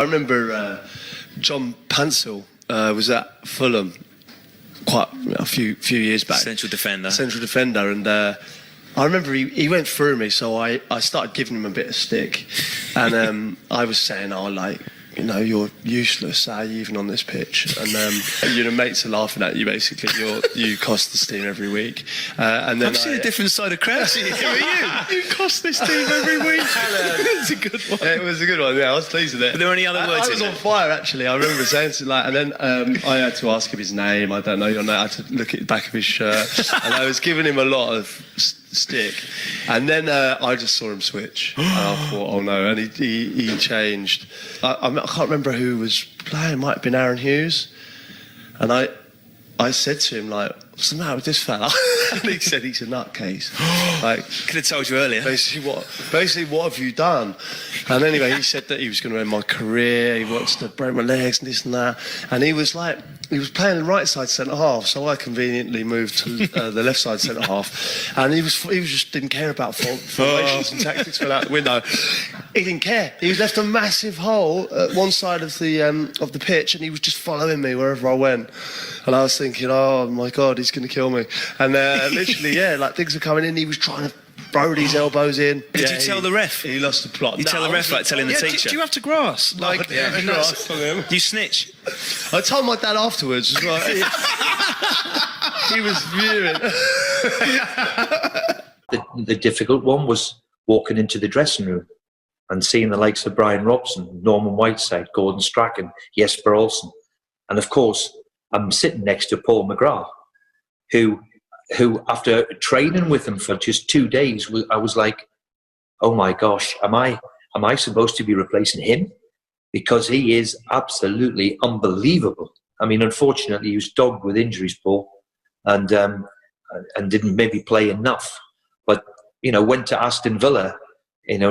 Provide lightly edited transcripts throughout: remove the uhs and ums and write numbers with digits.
I remember John Pansel was at Fulham quite a few years back. Central defender. And I remember he went through me, so I started giving him a bit of stick. And I was saying, you're useless, are you even on this pitch? And your mates are laughing at you, basically. You cost this team every week. And then I've seen a different side of crowds here. Who are you? You cost this team every week. It's a good one. Yeah, it was a good one, yeah, I was pleased with it. Were there any other words I was in on there? fire, actually. I remember saying something and then I had to ask him his name. I don't know your name. I had to look at the back of his shirt. And I was giving him a lot of stick. And then I just saw him switch. And I thought, oh no. And he changed. I can't remember who was playing. It might have been Aaron Hughes. And I said to him, what's the matter with this fella? And he said he's a nutcase. Could have told you earlier. Basically, what have you done? And anyway, he said that he was going to end my career. He wants to break my legs and this and that. And he was playing the right side centre half, so I conveniently moved to the left side centre half. And he just didn't care about formations and tactics, fell out the window. He didn't care. He was left a massive hole at one side of the pitch, and he was just following me wherever I went. And I was thinking, oh my God, he's going to kill me. And literally, things were coming in. He was trying to throw these elbows in. Did you tell the ref? He lost the plot. You tell the ref like telling the teacher? Do you have to grass? Grass on him. You snitch? I told my dad afterwards. He was fuming. The difficult one was walking into the dressing room and seeing the likes of Brian Robson, Norman Whiteside, Gordon Strachan, Jesper Olsen. And of course, I'm sitting next to Paul McGrath, who after training with him for just 2 days, I was like, oh my gosh, am I supposed to be replacing him? Because he is absolutely unbelievable. I mean, unfortunately, he was dogged with injuries, Paul, and didn't maybe play enough. But, went to Aston Villa,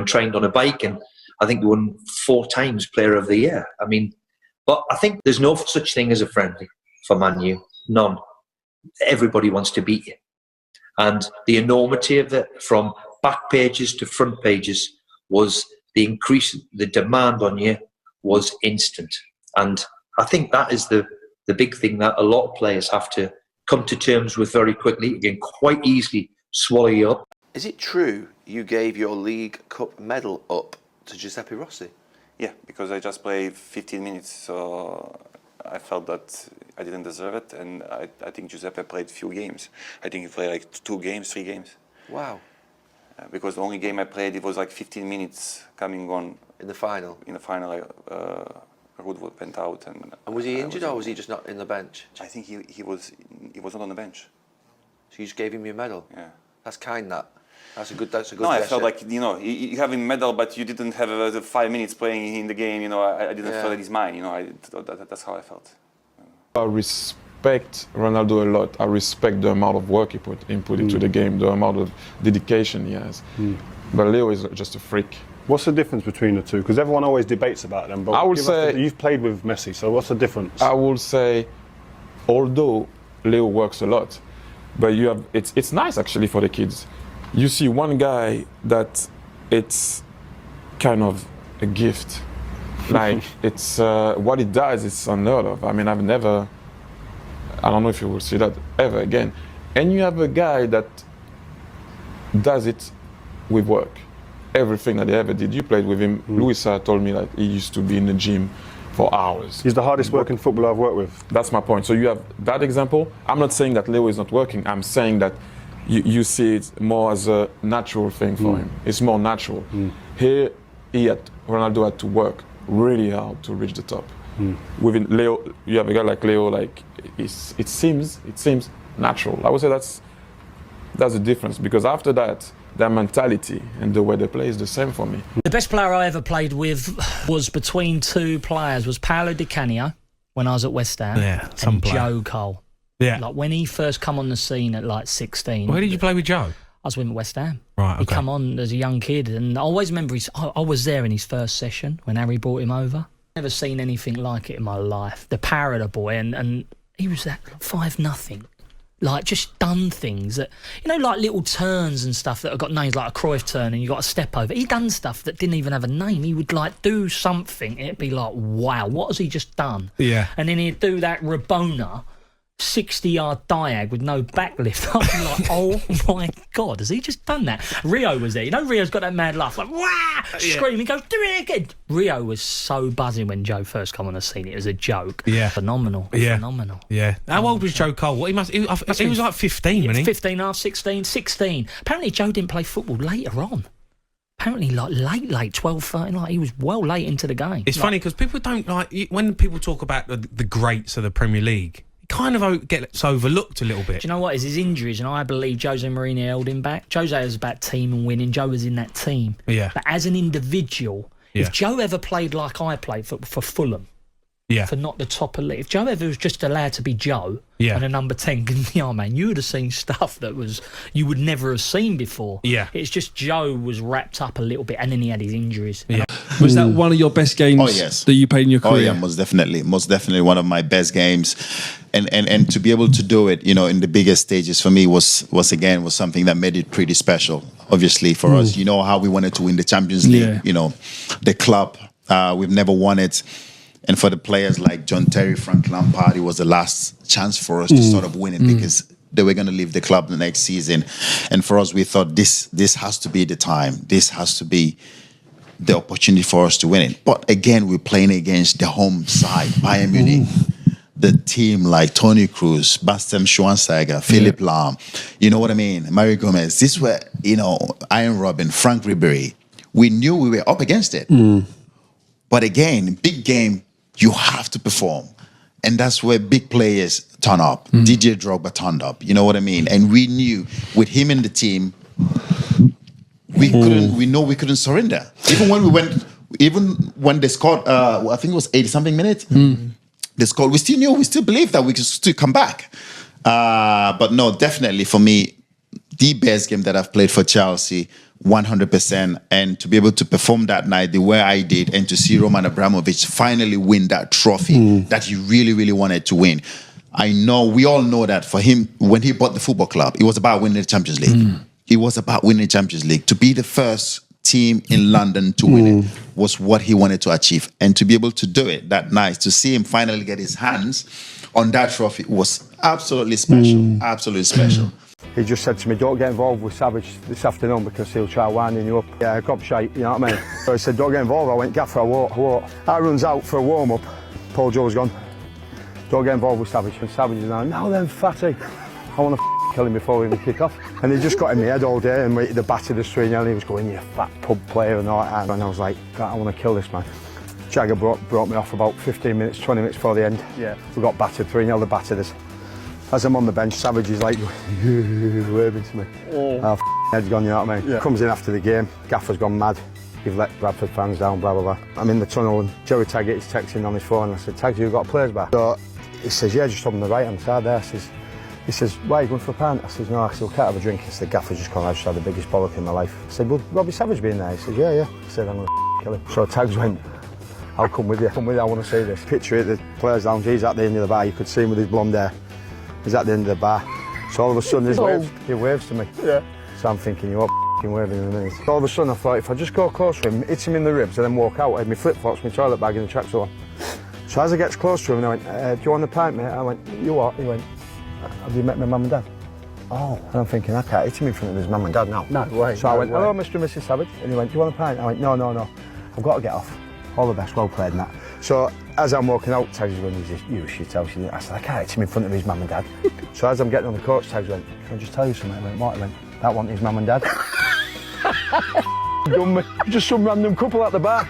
trained on a bike, and I think won 4 times Player of the Year. I mean, but I think there's no such thing as a friendly for Man U. None. Everybody wants to beat you. And the enormity of it, from back pages to front pages, was the increase, the demand on you was instant. And I think that is the big thing that a lot of players have to come to terms with very quickly. You can quite easily swallow you up. Is it true you gave your League Cup medal up to Giuseppe Rossi? Yeah, because I just played 15 minutes, so I felt that I didn't deserve it, and I think Giuseppe played few games. I think he played 2 games, 3 games. Wow. Because the only game I played, it was 15 minutes coming on. In the final? In the final, Ruud went out. And was he injured, or was he just not in the bench? I think he was not on the bench. So you just gave him your medal? Yeah. That's kind, that. That's a good No, gesture. I felt like, you have a medal, but you didn't have 5 minutes playing in the game, I didn't feel that it's mine, that's how I felt. I respect Ronaldo a lot. I respect the amount of work he put into the game, the amount of dedication he has. But Leo is just a freak. What's the difference between the two? Because everyone always debates about them, but I would say, you've played with Messi, so what's the difference? I will say, although Leo works a lot, but it's nice actually for the kids. You see one guy that it's kind of a gift. Like, it's what it does is unheard of. I mean, I don't know if you will see that ever again. And you have a guy that does it with work. Everything that he ever did. You played with him. Luisa told me that he used to be in the gym for hours. He's the hardest working footballer I've worked with. That's my point. So you have that example. I'm not saying that Leo is not working. I'm saying that you see it more as a natural thing for him. It's more natural. Here, Ronaldo had to work really hard to reach the top. Within Leo, you have a guy like Leo, it seems natural. I would say that's the difference, because after that, their mentality and the way they play is the same for me. The best player I ever played with was between 2 players, was Paolo Di Canio when I was at West Ham, and Joe Cole. Yeah. Like when he first come on the scene at 16. Where did you play with Joe? I was with him at West Ham. Right, okay. He come on as a young kid, and I always remember I was there in his first session when Harry brought him over. Never seen anything like it in my life. The power of the boy, and he was at 5-0. like just done things that, you know, like little turns and stuff that have got names, like a Cruyff turn and you got a step over. He done stuff that didn't even have a name. He would like do something and it'd be like, wow, what has he just done? Yeah. And then he'd do that Rabona 60-yard diag with no backlift. I'm like, oh my God, has he just done that? Rio was there. You know, Rio's got that mad laugh, like, wah! Screaming, goes, do it again. Rio was so buzzing when Joe first come on the scene. It was a joke. Yeah. Phenomenal. Yeah. Phenomenal. Yeah. How old was Joe Cole? What, he was like 15, wasn't he? 15 half, 16, 16. Apparently, Joe didn't play football later on. Apparently, like late, 12, 13, like he was well late into the game. It's funny because people don't like, when people talk about the greats of the Premier League, kind of gets overlooked a little bit. Do you know what? It's his injuries, and I believe Jose Mourinho held him back. Jose was about team and winning. Joe was in that team. Yeah. But as an individual, if Joe ever played like I played for Fulham, for not the top elite, if Joe ever was just allowed to be Joe and a number 10, man, you would have seen stuff that you would never have seen before. Yeah. It's just Joe was wrapped up a little bit, and then he had his injuries. Yeah. Was that one of your best games that you played in your career? Oh yeah, most definitely one of my best games, and to be able to do it, you know, in the biggest stages for me was something that made it pretty special. Obviously for us, you know how we wanted to win the Champions League, you know, the club, we've never won it. And for the players like John Terry, Frank Lampard, it was the last chance for us to sort of win it because they were going to leave the club the next season. And for us, we thought this has to be the time. This has to be the opportunity for us to win it. But again, we're playing against the home side, Bayern Munich. The team like Toni Kroos, Bastian Schweinsteiger, Philipp Lahm, you know what I mean? Mario Gomez. These were, you know, Ian Robben, Frank Ribery. We knew we were up against it. But again, big game, you have to perform. And that's where big players turn up. DJ Drogba turned up, you know what I mean? And we knew with him in the team, we couldn't surrender. Even when they scored, I think it was 80-something minutes, they scored, we still believed that we could still come back. But no, definitely for me, the best game that I've played for Chelsea, 100%, and to be able to perform that night the way I did, and to see Roman Abramovich finally win that trophy that he really, really wanted to win. We all know that for him, when he bought the football club, it was about winning the Champions League. It was about winning the Champions League. To be the first team in London to win it was what he wanted to achieve. And to be able to do it that night, to see him finally get his hands on that trophy was absolutely special, absolutely special. He just said to me, don't get involved with Savage this afternoon because he'll try winding you up. Yeah, gobshite, you know what I mean? So he said, don't get involved. I went, Gaffer, I won't. I runs out for a warm-up. Paul Joe's gone. Don't get involved with Savage. And Savage is now, no then, fatty. I want to kill him before we even kick off. And he just got in my head all day and waited the batter the string and he was going, you fat pub player and all that. And I was like, I want to kill this man. Jagger brought me off about 15 minutes, 20 minutes before the end. Yeah. We got battered, 3-0 they battered us. As I'm on the bench, Savage is like waving to me. Our head's gone, you know what I mean? Yeah. Comes in after the game, Gaffer's gone mad. You've let Bradford fans down, blah, blah, blah. I'm in the tunnel and Joey Taggart is texting on his phone and I said, Tags, you got a players bar? So he says, yeah, just on the right-hand side there. He says, why are you going for a pint? I says, no, I said, we can't have a drink. He said, Gaffer's just gone, I just had the biggest bollock in my life. I said, well, Robbie Savage being there? He says, yeah. I said, I'm going to kill him. So Tags went, I'll come with you, I want to see this. Picture it, the players lounge, he's at the end of the bar, you could see him with his blonde hair. He's at the end of the bar. So all of a sudden he waves to me. Yeah. So I'm thinking, you're f***ing waving in a minute. So all of a sudden I thought, if I just go close to him, hit him in the ribs and then walk out, I had my flip-flops, my toilet bag and the tracksuit on. So as I gets close to him, I went, do you want a pint, mate? I went, you what? He went, have you met my mum and dad? Oh. And I'm thinking, I can't hit him in front of his mum and dad now. No way. So I went, hello, Mr. and Mrs. Savage. And he went, do you want a pint? I went, no. I've got to get off. All the best, well played and that. So as I'm walking out, Tags went, you shit house. I said, I can't hit him in front of his mum and dad. So as I'm getting on the coach, Tags went, can I just tell you something? I went, what? He went, that wasn't his mum and dad. Done me. Just some random couple at the bar.